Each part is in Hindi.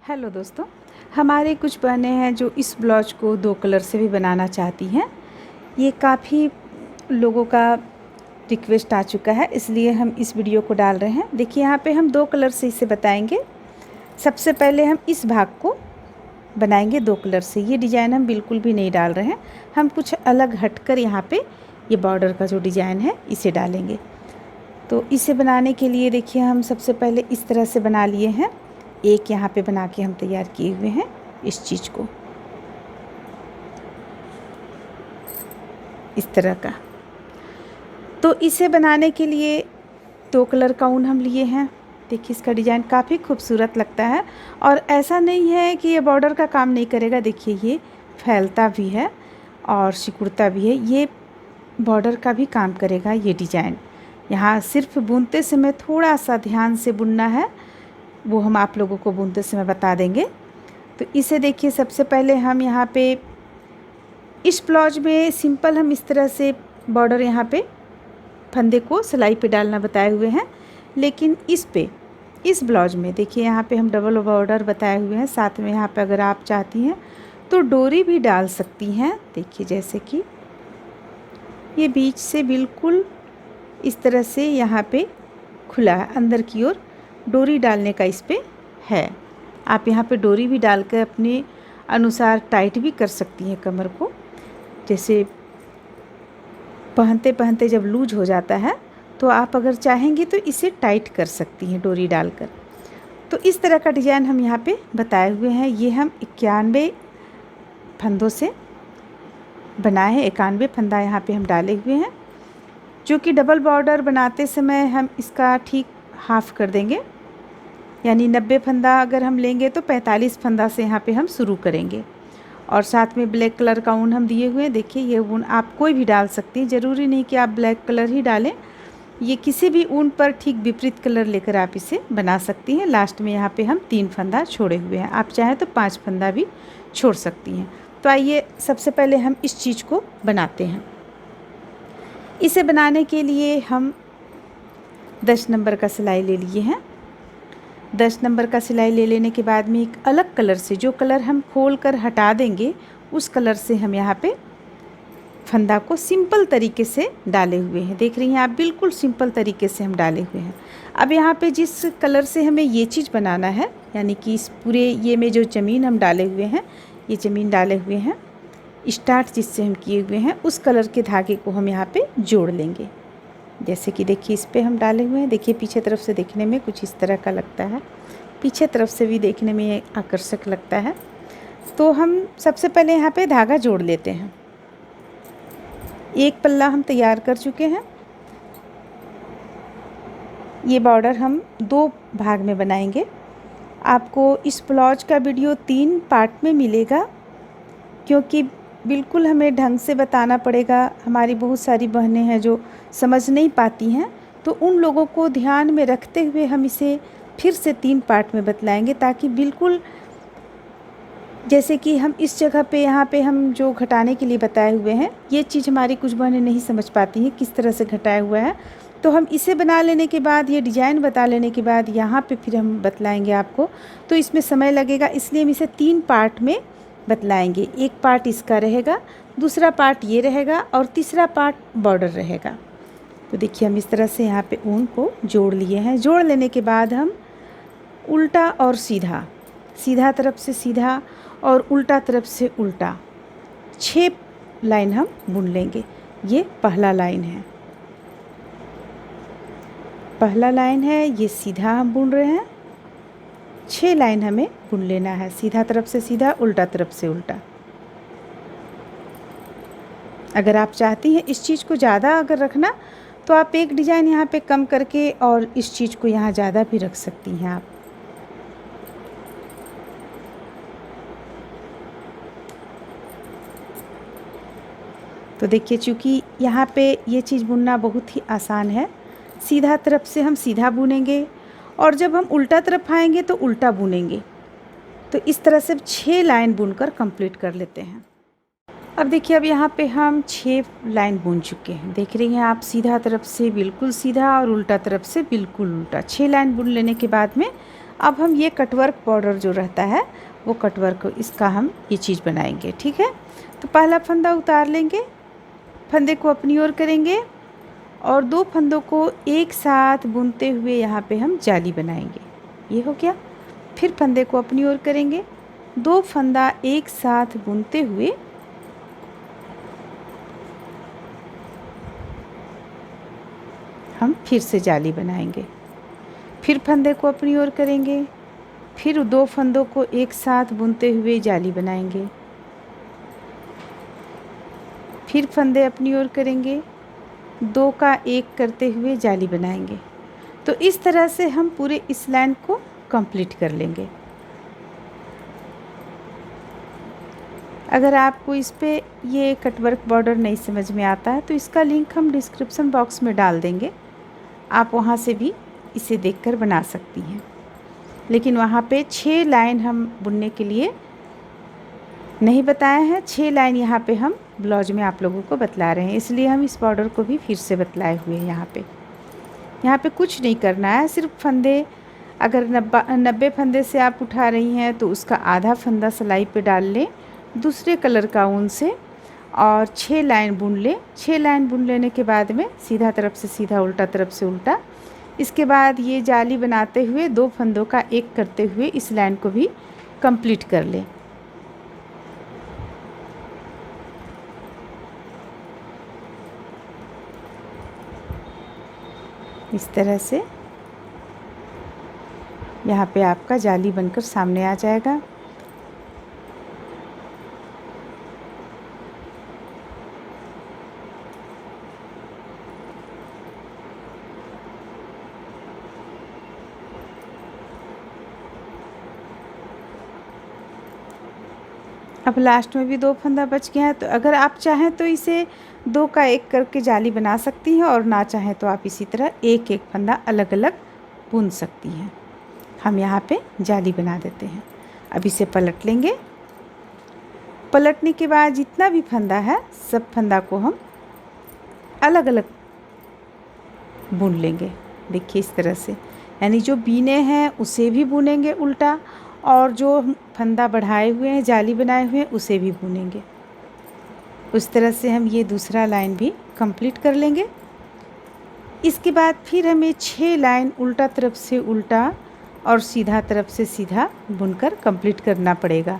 हेलो दोस्तों, हमारे कुछ बहनें हैं जो इस ब्लाउज को 2 कलर से भी बनाना चाहती हैं। ये काफ़ी लोगों का रिक्वेस्ट आ चुका है, इसलिए हम इस वीडियो को डाल रहे हैं। देखिए यहाँ पे हम 2 कलर से इसे बताएंगे। सबसे पहले हम इस भाग को बनाएंगे 2 कलर से। ये डिज़ाइन हम बिल्कुल भी नहीं डाल रहे हैं, हम कुछ अलग हटकर यहाँ पे ये बॉर्डर का जो डिज़ाइन है इसे डालेंगे। तो इसे बनाने के लिए देखिए हम सबसे पहले इस तरह से बना लिए हैं। एक यहाँ पे बना के हम तैयार किए हुए हैं इस चीज़ को, इस तरह का। तो इसे बनाने के लिए 2 कलर का ऊन हम लिए हैं। देखिए इसका डिज़ाइन काफ़ी खूबसूरत लगता है और ऐसा नहीं है कि ये बॉर्डर का काम नहीं करेगा। देखिए ये फैलता भी है और सिकुड़ता भी है, ये बॉर्डर का भी काम करेगा ये डिज़ाइन। यहाँ सिर्फ बुनते समय थोड़ा सा ध्यान से बुनना है, वो हम आप लोगों को बुनते समय बता देंगे। तो इसे देखिए सबसे पहले हम यहाँ पे इस ब्लाउज में सिंपल हम इस तरह से बॉर्डर यहाँ पे फंदे को सिलाई पे डालना बताए हुए हैं, लेकिन इस ब्लाउज में देखिए यहाँ पे हम डबल बॉर्डर बताए हुए हैं। साथ में यहाँ पे अगर आप चाहती हैं तो डोरी भी डाल सकती हैं। देखिए जैसे कि ये बीच से बिल्कुल इस तरह से यहाँ पे खुला है, अंदर की ओर डोरी डालने का इस पे है। आप यहाँ पे डोरी भी डालकर अपने अनुसार टाइट भी कर सकती हैं कमर को। जैसे पहनते पहनते जब लूज हो जाता है तो आप अगर चाहेंगे तो इसे टाइट कर सकती हैं डोरी डालकर। तो इस तरह का डिज़ाइन हम यहाँ पे बताए हुए हैं। ये हम 91 फंदों से बनाए हैं, 91 फंदा यहाँ पे हम डाले हुए हैं, जो कि डबल बॉर्डर बनाते समय हम इसका ठीक हाफ कर देंगे। यानी 90 फंदा अगर हम लेंगे तो 45 फंदा से यहाँ पे हम शुरू करेंगे। और साथ में ब्लैक कलर का ऊन हम दिए हुए हैं। देखिए ये ऊन आप कोई भी डाल सकती हैं, ज़रूरी नहीं कि आप ब्लैक कलर ही डालें। ये किसी भी ऊन पर ठीक विपरीत कलर लेकर आप इसे बना सकती हैं। लास्ट में यहाँ पे हम 3 फंदा छोड़े हुए हैं, आप चाहें तो 5 फंदा भी छोड़ सकती हैं। तो आइए सबसे पहले हम इस चीज़ को बनाते हैं। इसे बनाने के लिए हम 10 नंबर का सिलाई ले लिए हैं। 10 नंबर का सिलाई ले लेने के बाद में एक अलग कलर से, जो कलर हम खोल कर हटा देंगे उस कलर से हम यहाँ पे फंदा को सिंपल तरीके से डाले हुए हैं। देख रही हैं आप, बिल्कुल सिंपल तरीके से हम डाले हुए हैं। अब यहाँ पे जिस कलर से हमें ये चीज़ बनाना है, यानी कि इस पूरे ये में जो ज़मीन हम डाले हुए हैं, ये ज़मीन डाले हुए हैं, स्टार्ट जिससे हम किए हुए हैं उस कलर के धागे को हम यहाँ पे जोड़ लेंगे। जैसे कि देखिए इस पे हम डाले हुए हैं। देखिए पीछे तरफ से देखने में कुछ इस तरह का लगता है, पीछे तरफ से भी देखने में आकर्षक लगता है। तो हम सबसे पहले यहाँ पे धागा जोड़ लेते हैं। एक पल्ला हम तैयार कर चुके हैं। ये बॉर्डर हम 2 भाग में बनाएंगे। आपको इस ब्लाउज का वीडियो 3 पार्ट में मिलेगा, क्योंकि बिल्कुल हमें ढंग से बताना पड़ेगा। हमारी बहुत सारी बहनें हैं जो समझ नहीं पाती हैं, तो उन लोगों को ध्यान में रखते हुए हम इसे फिर से 3 पार्ट में बतलाएंगे, ताकि बिल्कुल जैसे कि हम इस जगह पे यहाँ पे हम जो घटाने के लिए बताए हुए हैं, ये चीज़ हमारी कुछ बहनें नहीं समझ पाती हैं किस तरह से घटाया हुआ है। तो हम इसे बना लेने के बाद, ये डिज़ाइन बता लेने के बाद यहाँ पे फिर हम बतलाएंगे आपको, तो इसमें समय लगेगा। इसलिए हम इसे 3 पार्ट में बतलाएंगे। एक पार्ट इसका रहेगा, दूसरा पार्ट ये रहेगा और तीसरा पार्ट बॉर्डर रहेगा। तो देखिए हम इस तरह से यहाँ पे ऊन को जोड़ लिए हैं। जोड़ लेने के बाद हम उल्टा और सीधा, सीधा तरफ से सीधा और उल्टा तरफ से उल्टा 6 लाइन हम बुन लेंगे। ये पहला लाइन है, पहला लाइन है, ये सीधा हम बुन रहे हैं। 6 लाइन हमें बुन लेना है, सीधा तरफ से सीधा, उल्टा तरफ से उल्टा। अगर आप चाहती हैं इस चीज़ को ज़्यादा अगर रखना, तो आप एक डिज़ाइन यहाँ पे कम करके और इस चीज़ को यहाँ ज़्यादा भी रख सकती हैं आप। तो देखिए चूँकि यहाँ पे ये चीज़ बुनना बहुत ही आसान है। सीधा तरफ से हम सीधा बुनेंगे और जब हम उल्टा तरफ आएंगे तो उल्टा बुनेंगे। तो इस तरह से 6 लाइन बुनकर कंप्लीट कर लेते हैं। अब देखिए अब यहाँ पे हम 6 लाइन बुन चुके हैं। देख रही हैं आप, सीधा तरफ से बिल्कुल सीधा और उल्टा तरफ से बिल्कुल उल्टा। 6 लाइन बुन लेने के बाद में अब हम ये कटवर्क बॉर्डर जो रहता है वो कटवर्क इसका हम ये चीज़ बनाएंगे। ठीक है, तो पहला फंदा उतार लेंगे, फंदे को अपनी ओर करेंगे और 2 फंदों को एक साथ बुनते हुए यहाँ पे हम जाली बनाएंगे। ये हो गया। फिर फंदे को अपनी ओर करेंगे, 2 फंदा एक साथ बुनते हुए हम फिर से जाली बनाएंगे। फिर फंदे को अपनी ओर करेंगे, फिर 2 फंदों को एक साथ बुनते हुए जाली बनाएंगे। फिर फंदे अपनी ओर करेंगे, 2 का 1 करते हुए जाली बनाएंगे। तो इस तरह से हम पूरे इस लाइन को कंप्लीट कर लेंगे। अगर आपको इस पे ये कटवर्क बॉर्डर नहीं समझ में आता है तो इसका लिंक हम डिस्क्रिप्शन बॉक्स में डाल देंगे, आप वहाँ से भी इसे देखकर बना सकती हैं। लेकिन वहाँ पे 6 लाइन हम बुनने के लिए नहीं बताए हैं, 6 लाइन यहाँ पे हम ब्लाउज में आप लोगों को बतला रहे हैं, इसलिए हम इस बॉर्डर को भी फिर से बतलाए हुए हैं। यहाँ पे कुछ नहीं करना है, सिर्फ फंदे अगर 90 फंदे से आप उठा रही हैं तो उसका आधा फंदा सिलाई पे डाल लें दूसरे कलर का ऊन से और 6 लाइन बुन लें। 6 लाइन बुन लेने के बाद में सीधा तरफ से सीधा, उल्टा तरफ से उल्टा, इसके बाद ये जाली बनाते हुए 2 फंदों का 1 करते हुए इस लाइन को भी कंप्लीट कर लें। इस तरह से यहाँ पे आपका जाली बनकर सामने आ जाएगा। अब लास्ट में भी 2 फंदा बच गया है, तो अगर आप चाहें तो इसे 2 का 1 करके जाली बना सकती हैं और ना चाहें तो आप इसी तरह एक एक फंदा अलग अलग बुन सकती हैं। हम यहाँ पे जाली बना देते हैं। अब इसे पलट लेंगे। पलटने के बाद जितना भी फंदा है सब फंदा को हम अलग अलग बुन लेंगे। देखिए इस तरह से, यानी जो बीने हैं उसे भी बुनेंगे उल्टा और जो फंदा बढ़ाए हुए हैं, जाली बनाए हुए हैं, उसे भी बुनेंगे। उस तरह से हम ये दूसरा लाइन भी कंप्लीट कर लेंगे। इसके बाद फिर हमें 6 लाइन उल्टा तरफ से उल्टा और सीधा तरफ से सीधा बुनकर कंप्लीट करना पड़ेगा।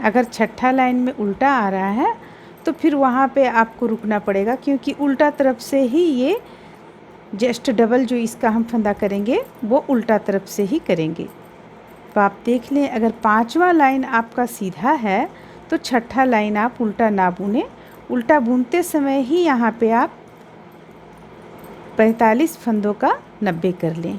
अगर छठा लाइन में उल्टा आ रहा है तो फिर वहाँ पे आपको रुकना पड़ेगा, क्योंकि उल्टा तरफ से ही ये जस्ट डबल जो इसका हम फंदा करेंगे वो उल्टा तरफ से ही करेंगे। तो आप देख लें, अगर 5वां लाइन आपका सीधा है तो छठा लाइन आप उल्टा ना बुने। उल्टा बुनते समय ही यहाँ पे आप 45 फंदों का 90 कर लें।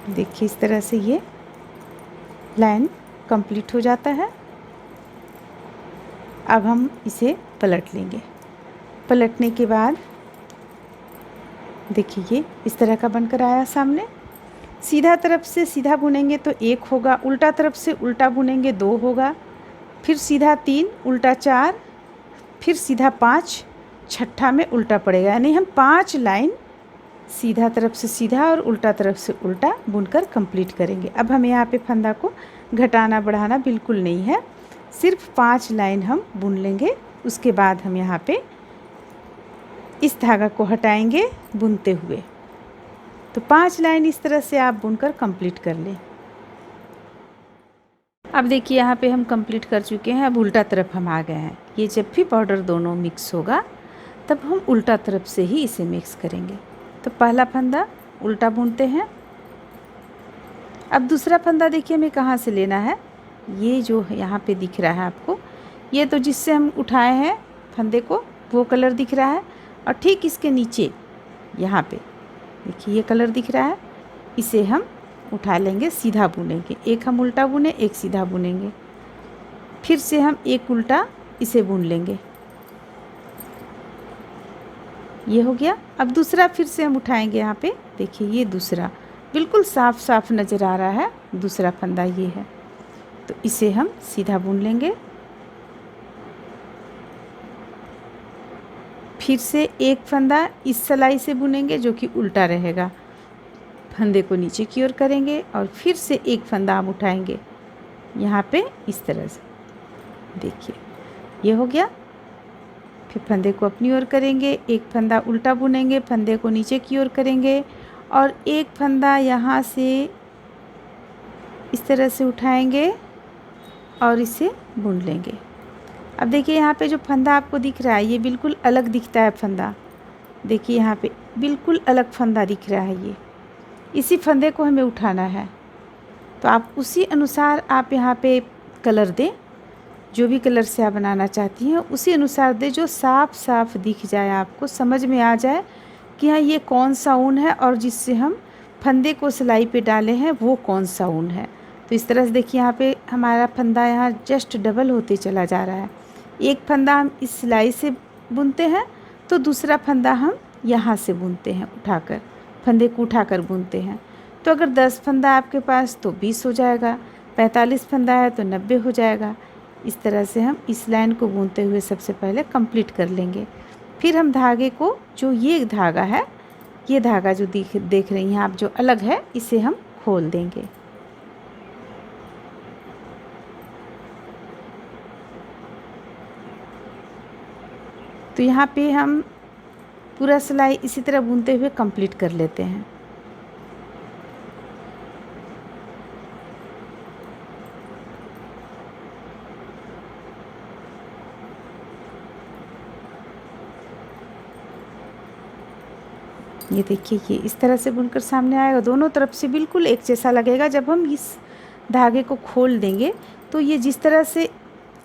देखिए इस तरह से ये लाइन कंप्लीट हो जाता है। अब हम इसे पलट लेंगे। पलटने के बाद देखिए ये इस तरह का बनकर आया सामने। सीधा तरफ से सीधा बुनेंगे तो 1 होगा, उल्टा तरफ से उल्टा बुनेंगे 2 होगा, फिर सीधा 3, उल्टा 4, फिर सीधा 5, छठा में उल्टा पड़ेगा। यानी हम 5 लाइन सीधा तरफ से सीधा और उल्टा तरफ से उल्टा बुनकर कंप्लीट करेंगे। अब हमें यहाँ पे फंदा को घटाना बढ़ाना बिल्कुल नहीं है, सिर्फ 5 लाइन हम बुन लेंगे। उसके बाद हम यहाँ पे इस धागा को हटाएंगे बुनते हुए। तो 5 लाइन इस तरह से आप बुनकर कंप्लीट कर लें। अब देखिए यहाँ पे हम कंप्लीट कर चुके हैं। अब उल्टा तरफ हम आ गए हैं। ये जब भी बॉर्डर दोनों मिक्स होगा तब हम उल्टा तरफ से ही इसे मिक्स करेंगे। तो पहला फंदा उल्टा बुनते हैं। अब दूसरा फंदा देखिए हमें कहाँ से लेना है, ये जो यहाँ पे दिख रहा है आपको, ये तो जिससे हम उठाए हैं फंदे को वो कलर दिख रहा है, और ठीक इसके नीचे यहाँ पे देखिए ये कलर दिख रहा है, इसे हम उठा लेंगे, सीधा बुनेंगे। एक हम उल्टा बुने, एक सीधा बुनेंगे, फिर से हम एक उल्टा इसे बुन लेंगे। ये हो गया। अब दूसरा फिर से हम उठाएंगे। यहाँ पे देखिए ये दूसरा बिल्कुल साफ साफ नज़र आ रहा है, दूसरा फंदा ये है। तो इसे हम सीधा बुन लेंगे। फिर से एक फंदा इस सिलाई से बुनेंगे जो कि उल्टा रहेगा, फंदे को नीचे की ओर करेंगे और फिर से एक फंदा हम उठाएंगे यहाँ पे इस तरह से। देखिए ये हो गया। फिर फंदे को अपनी ओर करेंगे, एक फंदा उल्टा बुनेंगे, फंदे को नीचे की ओर करेंगे और एक फंदा यहाँ से इस तरह से उठाएंगे और इसे बुन लेंगे। अब देखिए यहाँ पे जो फंदा आपको दिख रहा है ये बिल्कुल अलग दिखता है फंदा। देखिए यहाँ पे बिल्कुल अलग फंदा दिख रहा है। ये इसी फंदे को हमें उठाना है, तो आप उसी अनुसार आप यहाँ पे कलर दें, जो भी कलर से आप बनाना चाहती हैं उसी अनुसार दें, जो साफ साफ दिख जाए, आपको समझ में आ जाए कि हाँ ये कौन सा ऊन है और जिससे हम फंदे को सिलाई पे डाले हैं वो कौन सा ऊन है। तो इस तरह से देखिए यहाँ पे हमारा फंदा यहाँ जस्ट डबल होते चला जा रहा है। एक फंदा हम इस सिलाई से बुनते हैं तो दूसरा फंदा हम यहाँ से बुनते हैं, उठाकर फंदे को उठाकर बुनते हैं। तो अगर 10 फंदा आपके पास तो 20 हो जाएगा, 45 फंदा है तो 90 हो जाएगा। इस तरह से हम इस लाइन को बुनते हुए सबसे पहले कंप्लीट कर लेंगे। फिर हम धागे को, जो ये धागा है, ये धागा जो देख रही हैं आप जो अलग है, इसे हम खोल देंगे। तो यहाँ पे हम पूरा सिलाई इसी तरह बुनते हुए कंप्लीट कर लेते हैं। ये देखिए ये इस तरह से बुनकर सामने आएगा, दोनों तरफ से बिल्कुल एक जैसा लगेगा। जब हम इस धागे को खोल देंगे तो ये जिस तरह से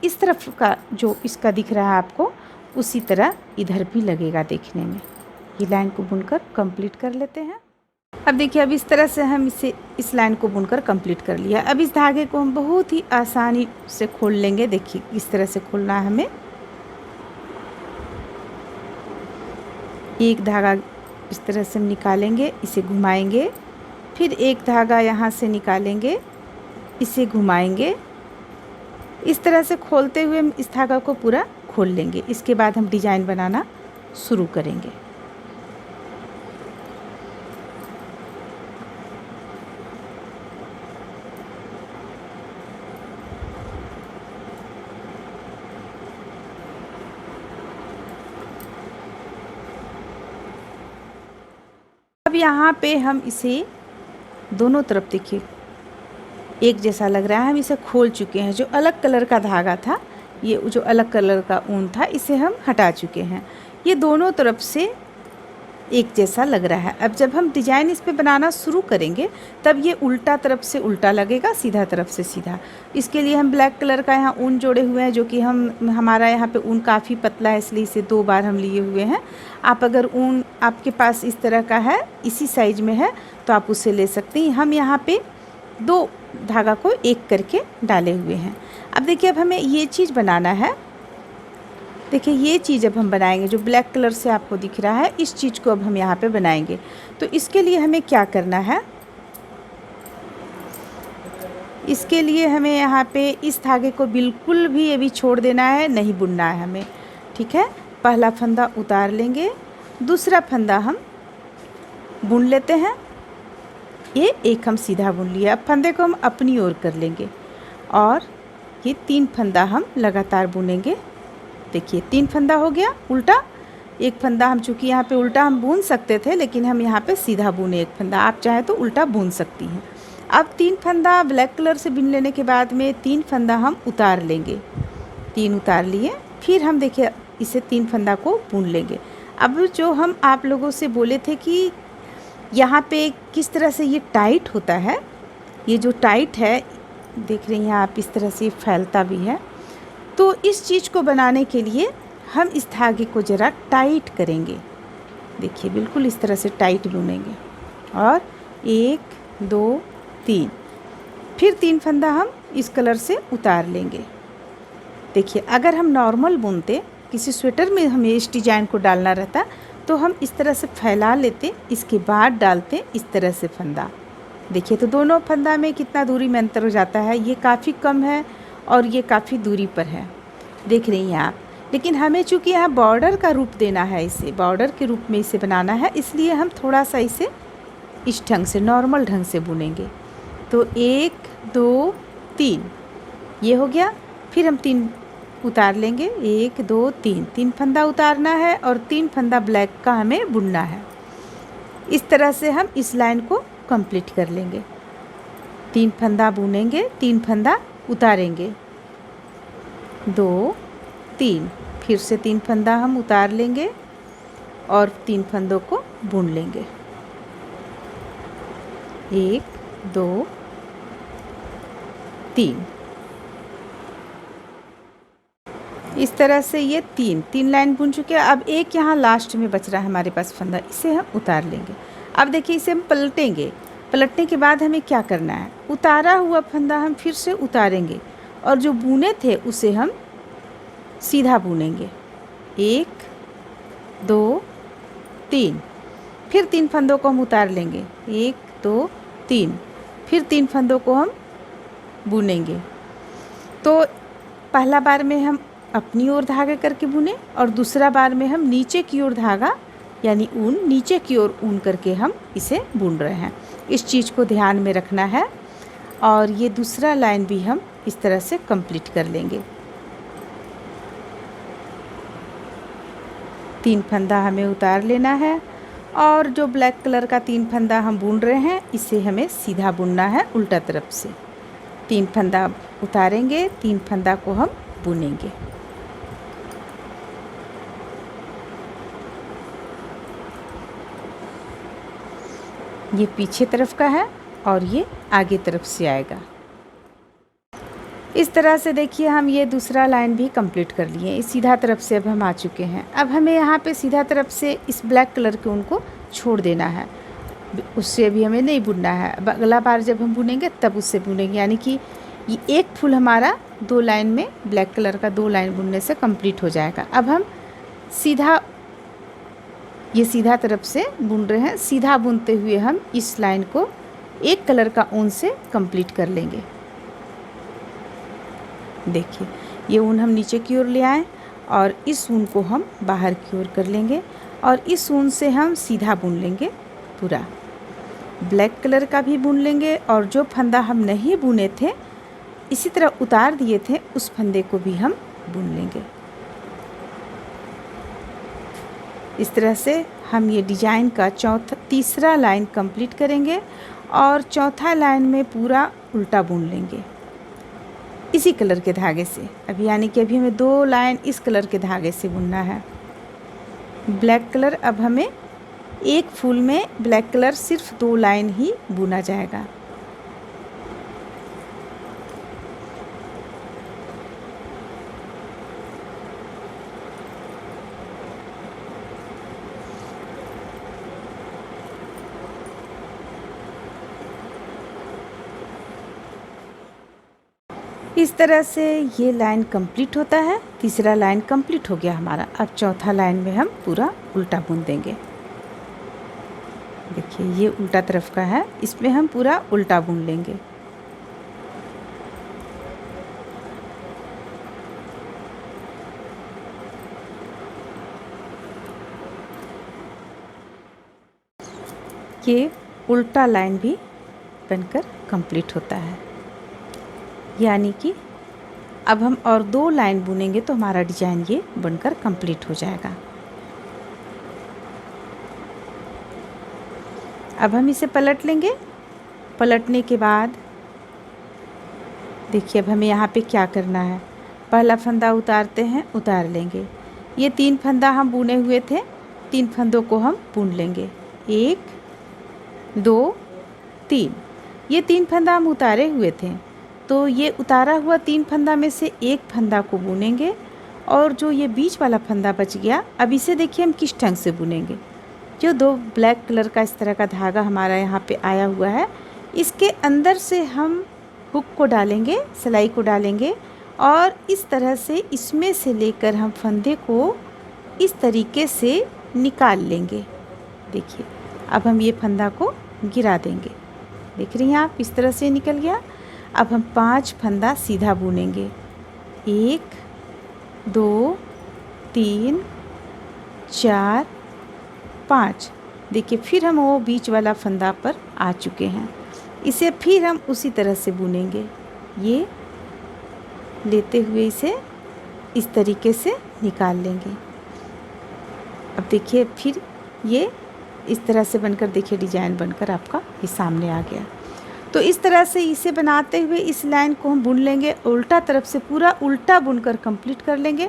इस तरफ का जो इसका दिख रहा है आपको, उसी तरह इधर भी लगेगा देखने में। ये लाइन को बुनकर कंप्लीट कर लेते हैं। अब देखिए अब इस तरह से हम इस लाइन को बुनकर कंप्लीट कर लिया। अब इस धागे को हम बहुत ही आसानी से खोल लेंगे। देखिए इस तरह से खोलना है हमें। एक धागा इस तरह से हम निकालेंगे, इसे घुमाएंगे, फिर एक धागा यहाँ से निकालेंगे, इसे घुमाएंगे। इस तरह से खोलते हुए हम इस धागा को पूरा खोल लेंगे। इसके बाद हम डिजाइन बनाना शुरू करेंगे। अब यहाँ पे हम इसे दोनों तरफ देखिए एक जैसा लग रहा है। हम इसे खोल चुके हैं। जो अलग कलर का धागा था, ये जो अलग कलर का ऊन था, इसे हम हटा चुके हैं। ये दोनों तरफ से एक जैसा लग रहा है। अब जब हम डिजाइन इस पे बनाना शुरू करेंगे तब ये उल्टा तरफ से उल्टा लगेगा, सीधा तरफ से सीधा। इसके लिए हम ब्लैक कलर का यहाँ ऊन जोड़े हुए हैं, जो कि हमारा यहाँ पे ऊन काफ़ी पतला है, इसलिए इसे 2 बार हम लिए हुए हैं। आप अगर ऊन आपके पास इस तरह का है, इसी साइज में है, तो आप उसे ले सकते हैं। हम यहाँ पे 2 धागा को एक करके डाले हुए हैं। अब देखिए अब हमें ये चीज़ बनाना है। देखिए ये चीज़ अब हम बनाएंगे, जो ब्लैक कलर से आपको दिख रहा है, इस चीज़ को अब हम यहाँ पे बनाएंगे। तो इसके लिए हमें क्या करना है, इसके लिए हमें यहाँ पे इस धागे को बिल्कुल भी अभी छोड़ देना है, नहीं बुनना है हमें। ठीक है, पहला फंदा उतार लेंगे, दूसरा फंदा हम बुन लेते हैं। ये एक हम सीधा बुन लिया। अब फंदे को हम अपनी ओर कर लेंगे और ये 3 फंदा हम लगातार बुनेंगे। देखिए 3 फंदा हो गया उल्टा। एक फंदा हम, चूँकि यहाँ पे उल्टा हम बुन सकते थे, लेकिन हम यहाँ पे सीधा बुने एक फंदा। आप चाहे तो उल्टा बुन सकती हैं। अब 3 फंदा ब्लैक कलर से बुन लेने के बाद में 3 फंदा हम उतार लेंगे। 3 उतार लिए, फिर हम देखिए इसे 3 फंदा को बुन लेंगे। अब जो हम आप लोगों से बोले थे कि यहाँ पे किस तरह से ये टाइट होता है, ये जो टाइट है देख रही हैं आप, इस तरह से फैलता भी है। तो इस चीज़ को बनाने के लिए हम इस धागे को ज़रा टाइट करेंगे। देखिए बिल्कुल इस तरह से टाइट बुनेंगे और 1 2 3, फिर 3 फंदा हम इस कलर से उतार लेंगे। देखिए अगर हम नॉर्मल बुनते, किसी स्वेटर में हमें इस डिजाइन को डालना रहता, तो हम इस तरह से फैला लेते, इसके बाद डालते इस तरह से फंदा। देखिए तो दोनों फंदा में कितना दूरी में अंतर हो जाता है, ये काफ़ी कम है और ये काफ़ी दूरी पर है, देख रही हैं आप। लेकिन हमें चूँकि यहाँ बॉर्डर का रूप देना है, इसे बॉर्डर के रूप में इसे बनाना है, इसलिए हम थोड़ा सा इसे इस ढंग से नॉर्मल ढंग से बुनेंगे। तो 1 2 3 ये हो गया। फिर हम 3 उतार लेंगे, 1 2 3 3 फंदा उतारना है और 3 फंदा ब्लैक का हमें बुनना है। इस तरह से हम इस लाइन को कंप्लीट कर लेंगे। 3 फंदा बुनेंगे, 3 फंदा उतारेंगे, 2 3, फिर से 3 फंदा हम उतार लेंगे और 3 फंदों को बुन लेंगे, 1 2 3। इस तरह से ये 3 लाइन बुन चुके हैं। अब एक यहाँ लास्ट में बच रहा है हमारे पास फंदा, इसे हम उतार लेंगे। अब देखिए इसे हम पलटेंगे, पलटने के बाद हमें क्या करना है, उतारा हुआ फंदा हम फिर से उतारेंगे और जो बुने थे उसे हम सीधा बुनेंगे, 1 2 3, फिर 3 फंदों को हम उतार लेंगे, 1 2 3, फिर 3 फंदों को हम बुनेंगे। तो पहला बार में हम अपनी ओर धागा करके बुने और दूसरा बार में हम नीचे की ओर धागा यानी ऊन, नीचे की ओर ऊन करके हम इसे बुन रहे हैं। इस चीज़ को ध्यान में रखना है। और ये दूसरा लाइन भी हम इस तरह से कंप्लीट कर लेंगे। 3 फंदा हमें उतार लेना है और जो ब्लैक कलर का 3 फंदा हम बुन रहे हैं इसे हमें सीधा बुनना है उल्टा तरफ से। 3 फंदा उतारेंगे, 3 फंदा को हम बुनेंगे। ये पीछे तरफ का है और ये आगे तरफ से आएगा। इस तरह से देखिए हम ये दूसरा लाइन भी कंप्लीट कर लिए। इस सीधा तरफ से अब हम आ चुके हैं। अब हमें यहाँ पे सीधा तरफ से इस ब्लैक कलर के उनको छोड़ देना है, उससे भी हमें नहीं बुनना है। अब अगला बार जब हम बुनेंगे तब उससे बुनेंगे, यानी कि ये एक फूल हमारा 2 लाइन में ब्लैक कलर का 2 लाइन बुनने से कंप्लीट हो जाएगा। अब हम सीधा, ये सीधा तरफ से बुन रहे हैं, सीधा बुनते हुए हम इस लाइन को एक कलर का ऊन से कंप्लीट कर लेंगे। देखिए ये ऊन हम नीचे की ओर ले आए और इस ऊन को हम बाहर की ओर कर लेंगे और इस ऊन से हम सीधा बुन लेंगे, पूरा ब्लैक कलर का भी बुन लेंगे और जो फंदा हम नहीं बुने थे इसी तरह उतार दिए थे उस फंदे को भी हम बुन लेंगे। इस तरह से हम ये डिजाइन का तीसरा लाइन कंप्लीट करेंगे और चौथा लाइन में पूरा उल्टा बुन लेंगे इसी कलर के धागे से। अभी यानी कि अभी हमें 2 लाइन इस कलर के धागे से बुनना है, ब्लैक कलर। अब हमें एक फूल में ब्लैक कलर सिर्फ 2 लाइन ही बुना जाएगा। इस तरह से ये लाइन कंप्लीट होता है। तीसरा लाइन कंप्लीट हो गया हमारा। अब चौथा लाइन में हम पूरा उल्टा बुन देंगे। देखिए ये उल्टा तरफ का है, इसमें हम पूरा उल्टा बुन लेंगे। ये उल्टा लाइन भी बनकर कंप्लीट होता है, यानी कि अब हम और 2 लाइन बुनेंगे तो हमारा डिजाइन ये बनकर कंप्लीट हो जाएगा। अब हम इसे पलट लेंगे। पलटने के बाद देखिए अब हमें यहाँ पे क्या करना है, पहला फंदा उतारते हैं, उतार लेंगे। ये 3 फंदा हम बुने हुए थे, 3 फंदों को हम बुन लेंगे, 1 2 3। ये 3 फंदा हम उतारे हुए थे तो ये उतारा हुआ 3 फंदा में से एक फंदा को बुनेंगे और जो ये बीच वाला फंदा बच गया, अब इसे देखिए हम किस ढंग से बुनेंगे। जो 2 ब्लैक कलर का इस तरह का धागा हमारा यहाँ पे आया हुआ है, इसके अंदर से हम हुक को डालेंगे, सिलाई को डालेंगे और इस तरह से इसमें से लेकर हम फंदे को इस तरीके से निकाल लेंगे। देखिए अब हम ये फंदा को गिरा देंगे। देख रही हैं आप, इस तरह से निकल गया। अब हम 5 फंदा सीधा बुनेंगे, 1 2 3 4 5। देखिए फिर हम वो बीच वाला फंदा पर आ चुके हैं। इसे फिर हम उसी तरह से बुनेंगे, ये लेते हुए इसे इस तरीके से निकाल लेंगे। अब देखिए फिर ये इस तरह से बनकर, देखिए डिजाइन बनकर आपका ये सामने आ गया। तो इस तरह से इसे बनाते हुए इस लाइन को हम बुन लेंगे, उल्टा तरफ से पूरा उल्टा बुनकर कंप्लीट कर लेंगे।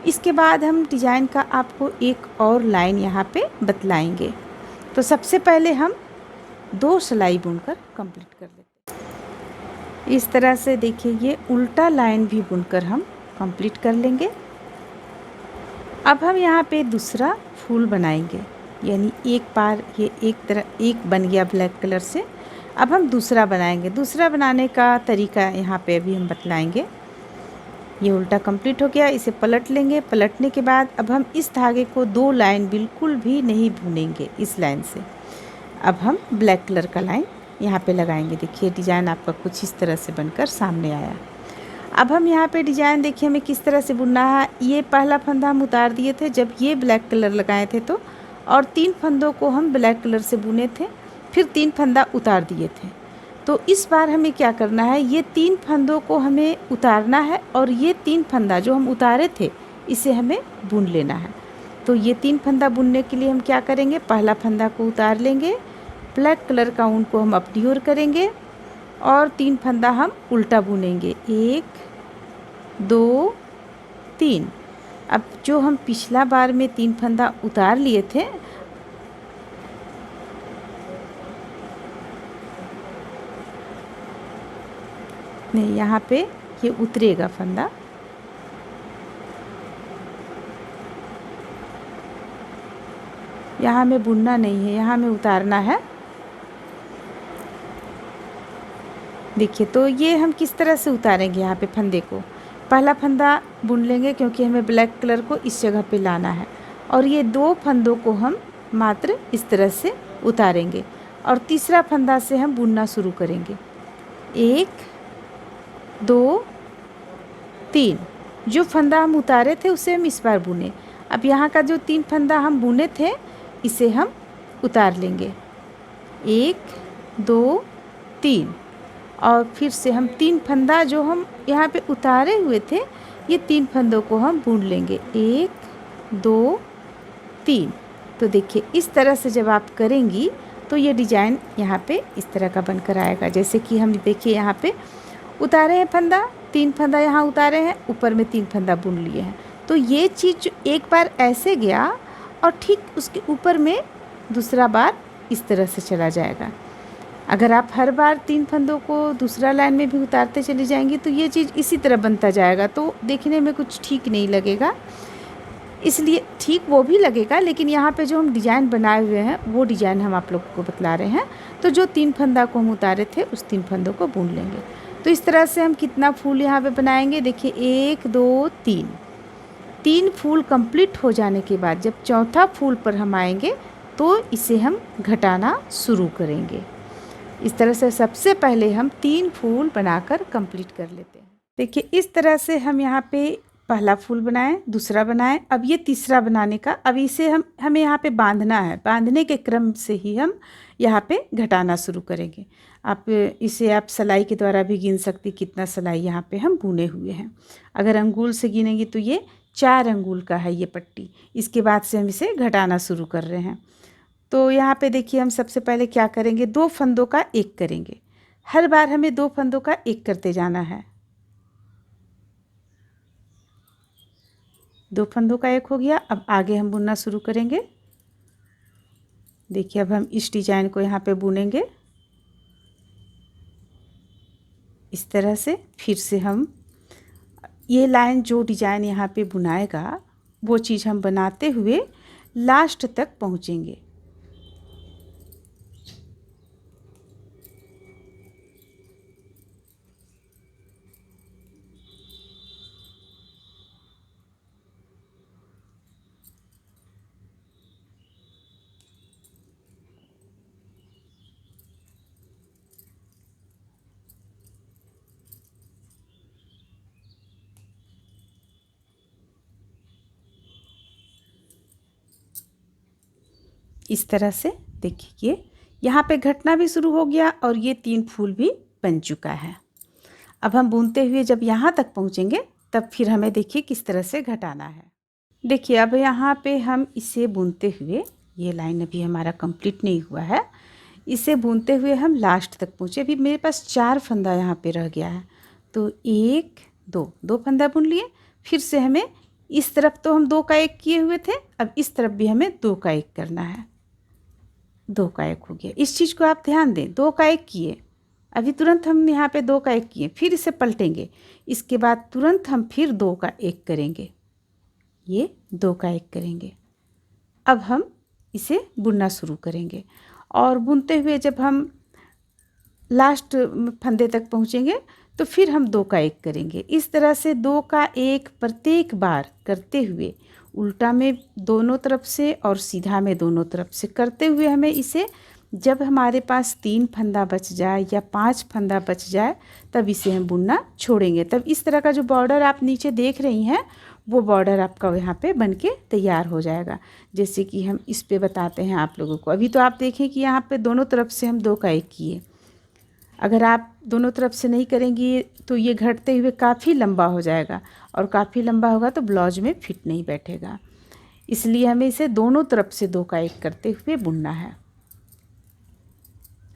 इसके बाद हम डिजाइन का आपको एक और लाइन यहाँ पे बतलाएंगे। तो सबसे पहले हम 2 सिलाई बुनकर कंप्लीट कर लेते हैं। इस तरह से देखिए ये उल्टा लाइन भी बुनकर हम कंप्लीट कर लेंगे। अब हम यहाँ पे दूसरा फूल बनाएंगे, यानी एक बार ये एक बन गया ब्लैक कलर से। अब हम दूसरा बनाएंगे। दूसरा बनाने का तरीका यहाँ पे अभी हम बतलाएंगे। ये उल्टा कंप्लीट हो गया, इसे पलट लेंगे। पलटने के बाद अब हम इस धागे को 2 लाइन बिल्कुल भी नहीं बुनेंगे इस लाइन से। अब हम ब्लैक कलर का लाइन यहाँ पे लगाएंगे। देखिए डिज़ाइन आपका कुछ इस तरह से बनकर सामने आया। अब हम यहाँ पे डिज़ाइन देखिए हमें किस तरह से बुनना है। ये पहला फंदा हम उतार दिए थे जब ये ब्लैक कलर लगाए थे तो, और 3 फंदों को हम ब्लैक कलर से बुने थे, फिर 3 फंदा उतार दिए थे। तो इस बार हमें क्या करना है, ये 3 फंदों को हमें उतारना है और ये 3 फंदा जो हम उतारे थे इसे हमें बुन लेना है। तो ये 3 फंदा बुनने के लिए हम क्या करेंगे, पहला फंदा को उतार लेंगे, ब्लैक कलर का ऊन को हम अपनी ओर करेंगे और 3 फंदा हम उल्टा बुनेंगे, 1 2 3। अब जो हम पिछला बार में 3 फंदा उतार लिए थे, नहीं यहाँ पे ये उतरेगा फंदा, यहाँ में बुनना नहीं है, यहाँ में उतारना है। देखिए तो ये हम किस तरह से उतारेंगे, यहाँ पे फंदे को पहला फंदा बुन लेंगे क्योंकि हमें ब्लैक कलर को इस जगह पे लाना है, और ये 2 फंदों को हम मात्र इस तरह से उतारेंगे और तीसरा फंदा से हम बुनना शुरू करेंगे, 1 2 3। जो फंदा हम उतारे थे उसे हम इस बार बुने। अब यहाँ का जो 3 फंदा हम बुने थे इसे हम उतार लेंगे, 1 2 3, और फिर से हम 3 फंदा जो हम यहाँ पे उतारे हुए थे ये 3 फंदों को हम बुन लेंगे, 1 2 3। तो देखिए इस तरह से जब आप करेंगी तो ये डिज़ाइन यहाँ पे इस तरह का बनकर आएगा। जैसे कि हम देखिए यहाँ पे उतारे हैं फंदा, 3 फंदा यहाँ उतारे हैं, ऊपर में 3 फंदा बुन लिए हैं। तो ये चीज़ एक बार ऐसे गया और ठीक उसके ऊपर में दूसरा बार इस तरह से चला जाएगा। अगर आप हर बार 3 फंदों को दूसरा लाइन में भी उतारते चली जाएंगी तो ये चीज़ इसी तरह बनता जाएगा, तो देखने में कुछ ठीक नहीं लगेगा। इसलिए ठीक वो भी लगेगा, लेकिन यहाँ पे जो हम डिज़ाइन बनाए हुए हैं वो डिज़ाइन हम आप लोगों को बतला रहे हैं। तो जो 3 फंदा को हम उतारे थे उस 3 फंदों को बुन लेंगे। तो इस तरह से हम कितना फूल यहाँ पे बनाएंगे, देखिए 1 2 3। 3 फूल कंप्लीट हो जाने के बाद जब चौथा फूल पर हम आएंगे तो इसे हम घटाना शुरू करेंगे। इस तरह से सबसे पहले हम 3 फूल बनाकर कंप्लीट कर लेते हैं। देखिए इस तरह से हम यहाँ पे पहला फूल बनाएं, दूसरा बनाएं, अब ये तीसरा बनाने का, अब इसे हमें यहाँ पे बांधना है। बांधने के क्रम से ही हम यहाँ पे घटाना शुरू करेंगे। इसे आप सिलाई के द्वारा भी गिन सकती कितना सिलाई यहाँ पे हम बुने हुए हैं। अगर अंगुल से गिनेंगे तो ये 4 अंगुल का है ये पट्टी। इसके बाद से हम इसे घटाना शुरू कर रहे हैं। तो यहाँ पे देखिए हम सबसे पहले क्या करेंगे, 2 फंदों का 1 करेंगे। हर बार हमें 2 फंदों का 1 करते जाना है। 2 फंदों का 1 हो गया। अब आगे हम बुनना शुरू करेंगे। देखिए अब हम इस डिजाइन को यहाँ पे बुनेंगे इस तरह से। फिर से हम ये लाइन जो डिजाइन यहाँ पे बुनाएगा वो चीज़ हम बनाते हुए लास्ट तक पहुँचेंगे। इस तरह से देखिए यहाँ पे घटना भी शुरू हो गया और ये 3 फूल भी बन चुका है। अब हम बुनते हुए जब यहाँ तक पहुँचेंगे तब फिर हमें देखिए किस तरह से घटाना है। देखिए अब यहाँ पे हम इसे बुनते हुए, ये लाइन अभी हमारा कंप्लीट नहीं हुआ है, इसे बुनते हुए हम लास्ट तक पहुँचे। अभी मेरे पास 4 फंदा यहाँ पे रह गया है, तो 1 2 फंदा बुन लिए। फिर से हमें इस तरफ तो हम 2 का 1 किए हुए थे, अब इस तरफ भी हमें 2 का 1 करना है। 2 का 1 हो गया, इस चीज़ को आप ध्यान दें। 2 का 1 किए, अभी तुरंत हम यहाँ पे 2 का 1 किए, फिर इसे पलटेंगे, इसके बाद तुरंत हम फिर 2 का 1 करेंगे, ये 2 का 1 करेंगे। अब हम इसे बुनना शुरू करेंगे और बुनते हुए जब हम लास्ट फंदे तक पहुँचेंगे तो फिर हम 2 का 1 करेंगे। इस तरह से 2 का 1 प्रत्येक बार करते हुए, उल्टा में दोनों तरफ से और सीधा में दोनों तरफ से करते हुए हमें इसे, जब हमारे पास 3 फंदा बच जाए या 5 फंदा बच जाए तब इसे हम बुनना छोड़ेंगे। तब इस तरह का जो बॉर्डर आप नीचे देख रही हैं वो बॉर्डर आपका यहाँ पे बन के तैयार हो जाएगा। जैसे कि हम इस पे बताते हैं आप लोगों को। अभी तो आप देखें कि यहाँ पे दोनों तरफ से हम 2 का 1 किए। अगर आप दोनों तरफ से नहीं करेंगी तो ये घटते हुए काफ़ी लंबा हो जाएगा और काफ़ी लंबा होगा तो ब्लाउज में फिट नहीं बैठेगा। इसलिए हमें इसे दोनों तरफ से 2 का 1 करते हुए बुनना है।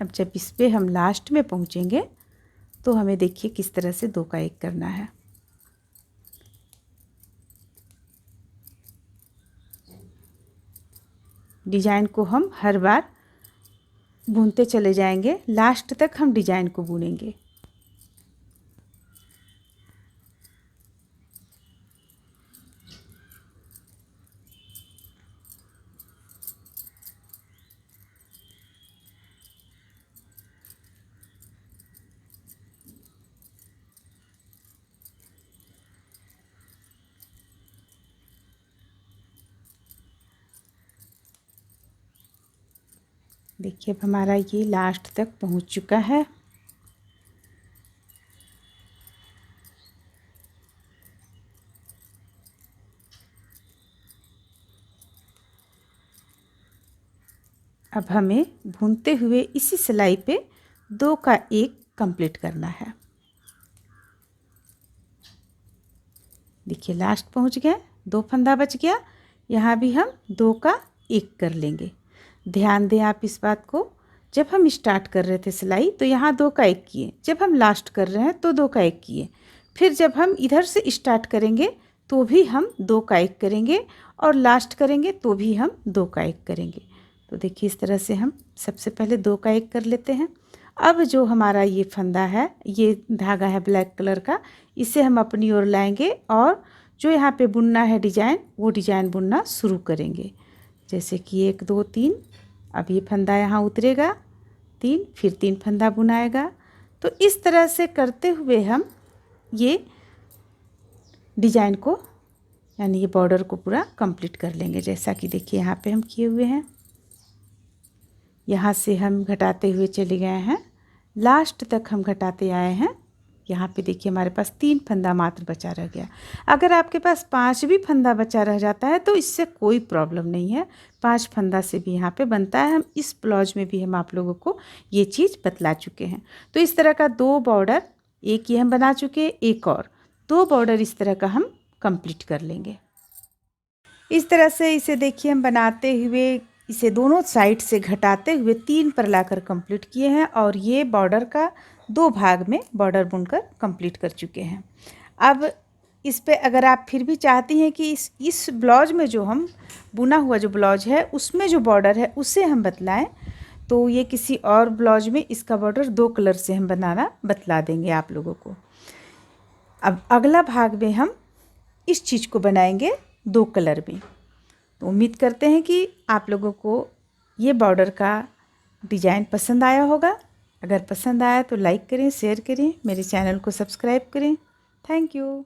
अब जब इस पे हम लास्ट में पहुँचेंगे तो हमें देखिए किस तरह से 2 का 1 करना है। डिजाइन को हम हर बार बुनते चले जाएंगे, लास्ट तक हम डिजाइन को बुनेंगे। देखिए अब हमारा ये लास्ट तक पहुंच चुका है। अब हमें भूनते हुए इसी सिलाई पे 2 का 1 कंप्लीट करना है। देखिए लास्ट पहुंच गए, 2 फंदा बच गया, यहाँ भी हम 2 का 1 कर लेंगे। ध्यान दें आप इस बात को, जब हम स्टार्ट कर रहे थे सिलाई तो यहाँ 2 का 1 किए, जब हम लास्ट कर रहे हैं तो 2 का 1 किए, फिर जब हम इधर से स्टार्ट करेंगे तो भी हम 2 का 1 करेंगे और लास्ट करेंगे तो भी हम 2 का 1 करेंगे। तो देखिए इस तरह से हम सबसे पहले 2 का 1 कर लेते हैं। अब जो हमारा ये फंदा है, ये धागा है ब्लैक कलर का, इसे हम अपनी ओर लाएंगे और जो यहाँ पे बुनना है डिजाइन, वो डिजाइन बुनना शुरू करेंगे। जैसे कि 1 2 3, अब ये फंदा यहाँ उतरेगा, 3, फिर 3 फंदा बुनाएगा। तो इस तरह से करते हुए हम ये डिजाइन को, यानी ये बॉर्डर को पूरा कंप्लीट कर लेंगे। जैसा कि देखिए यहाँ पे हम किए हुए हैं, यहाँ से हम घटाते हुए चले गए हैं, लास्ट तक हम घटाते आए हैं। यहाँ पे देखिए हमारे पास 3 फंदा मात्र बचा रह गया। अगर आपके पास 5 भी फंदा बचा रह जाता है तो इससे कोई प्रॉब्लम नहीं है, 5 फंदा से भी यहाँ पे बनता है। हम इस ब्लाउज में भी हम आप लोगों को ये चीज़ बतला चुके हैं। तो इस तरह का 2 बॉर्डर, एक ये हम बना चुके, एक और 2 बॉर्डर इस तरह का हम कंप्लीट कर लेंगे। इस तरह से इसे देखिए हम बनाते हुए, इसे दोनों साइड से घटाते हुए 3 पर लाकर कंप्लीट किए हैं और ये बॉर्डर का 2 भाग में बॉर्डर बुनकर कंप्लीट कर चुके हैं। अब इस पे अगर आप फिर भी चाहती हैं कि इस ब्लाउज में जो हम बुना हुआ जो ब्लाउज है उसमें जो बॉर्डर है उसे हम बतलाएं, तो ये किसी और ब्लाउज में इसका बॉर्डर 2 कलर से हम बनाना बतला देंगे आप लोगों को। अब अगला भाग में हम इस चीज़ को बनाएंगे 2 कलर में। तो उम्मीद करते हैं कि आप लोगों को ये बॉर्डर का डिज़ाइन पसंद आया होगा। अगर पसंद आया तो लाइक करें, शेयर करें, मेरे चैनल को सब्सक्राइब करें। Thank you.